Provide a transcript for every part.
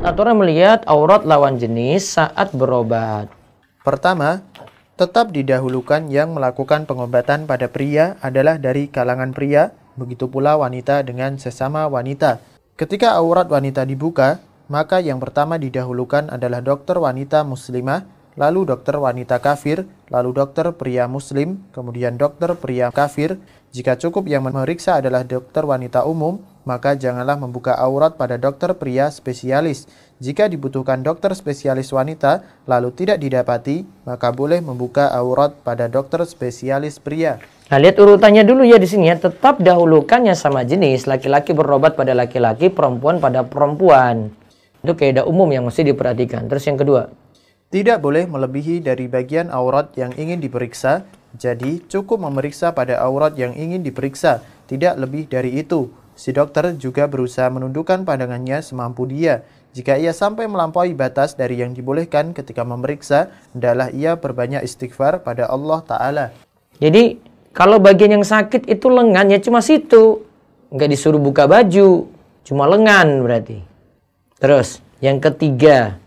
aturan melihat aurat lawan jenis saat berobat. Pertama, tetap didahulukan yang melakukan pengobatan pada pria adalah dari kalangan pria, begitu pula wanita dengan sesama wanita. Ketika aurat wanita dibuka, maka yang pertama didahulukan adalah dokter wanita muslimah, lalu dokter wanita kafir, lalu dokter pria muslim, kemudian dokter pria kafir. Jika cukup yang memeriksa adalah dokter wanita umum, maka janganlah membuka aurat pada dokter pria spesialis. Jika dibutuhkan dokter spesialis wanita, lalu tidak didapati, maka boleh membuka aurat pada dokter spesialis pria. Nah, lihat urutannya dulu ya di sini ya. Tetap dahulukannya sama jenis, laki-laki berobat pada laki-laki, perempuan pada perempuan. Itu kaidah umum yang mesti diperhatikan. Terus yang kedua, tidak boleh melebihi dari bagian aurat yang ingin diperiksa. Jadi, cukup memeriksa pada aurat yang ingin diperiksa, tidak lebih dari itu. Si dokter juga berusaha menundukkan pandangannya semampu dia. Jika ia sampai melampaui batas dari yang dibolehkan ketika memeriksa, hendaklah ia berbanyak istighfar pada Allah Ta'ala. jadi kalau bagian yang sakit itu lengan ya cuma situ. Nggak disuruh buka baju, cuma lengan berarti. Terus, yang ketiga,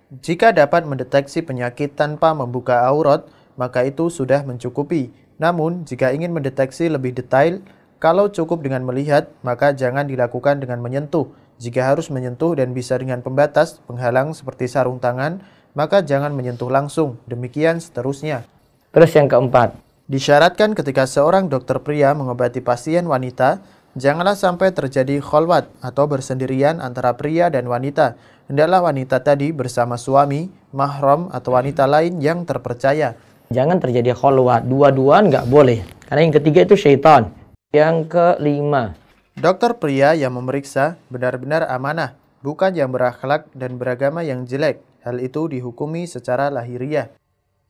Jika dapat mendeteksi penyakit tanpa membuka aurat, maka itu sudah mencukupi. Namun, jika ingin mendeteksi lebih detail, kalau cukup dengan melihat, maka jangan dilakukan dengan menyentuh. Jika harus menyentuh dan bisa dengan pembatas, penghalang seperti sarung tangan, maka jangan menyentuh langsung. Demikian seterusnya. terus yang keempat. Disyaratkan ketika seorang dokter pria mengobati pasien wanita, janganlah sampai terjadi kholwat atau bersendirian antara pria dan wanita. Hendaklah wanita tadi bersama suami, mahram atau wanita lain yang terpercaya. Jangan terjadi kholwat, dua-duaan nggak boleh. Karena yang ketiga itu syaitan. Yang kelima, Dokter pria yang memeriksa benar-benar amanah, bukan yang berakhlak dan beragama yang jelek. Hal itu dihukumi secara lahiriah.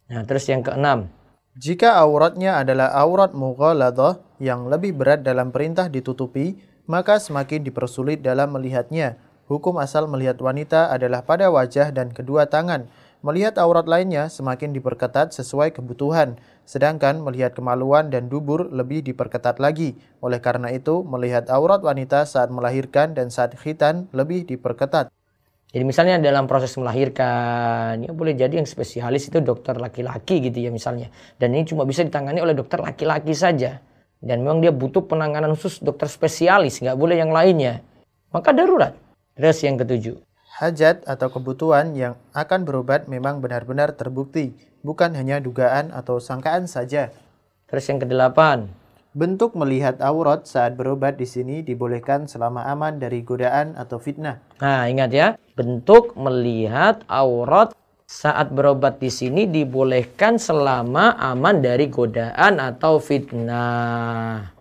nah terus yang keenam, Jika auratnya adalah aurat mughaladhah yang lebih berat dalam perintah ditutupi, maka semakin dipersulit dalam melihatnya. Hukum asal melihat wanita adalah pada wajah dan kedua tangan. Melihat aurat lainnya semakin diperketat sesuai kebutuhan, sedangkan melihat kemaluan dan dubur lebih diperketat lagi. Oleh karena itu, melihat aurat wanita saat melahirkan dan saat khitan lebih diperketat. jadi misalnya dalam proses melahirkan, ya boleh jadi yang spesialis itu dokter laki-laki gitu ya misalnya. Dan ini cuma bisa ditangani oleh dokter laki-laki saja. Dan memang dia butuh penanganan khusus dokter spesialis, nggak boleh yang lainnya. Maka darurat. Terus yang ketujuh, Hajat atau kebutuhan yang akan berobat memang benar-benar terbukti, bukan hanya dugaan atau sangkaan saja. terus yang kedelapan, Bentuk melihat aurat saat berobat di sini dibolehkan selama aman dari godaan atau fitnah. nah ingat ya, bentuk melihat aurat saat berobat di sini dibolehkan selama aman dari godaan atau fitnah.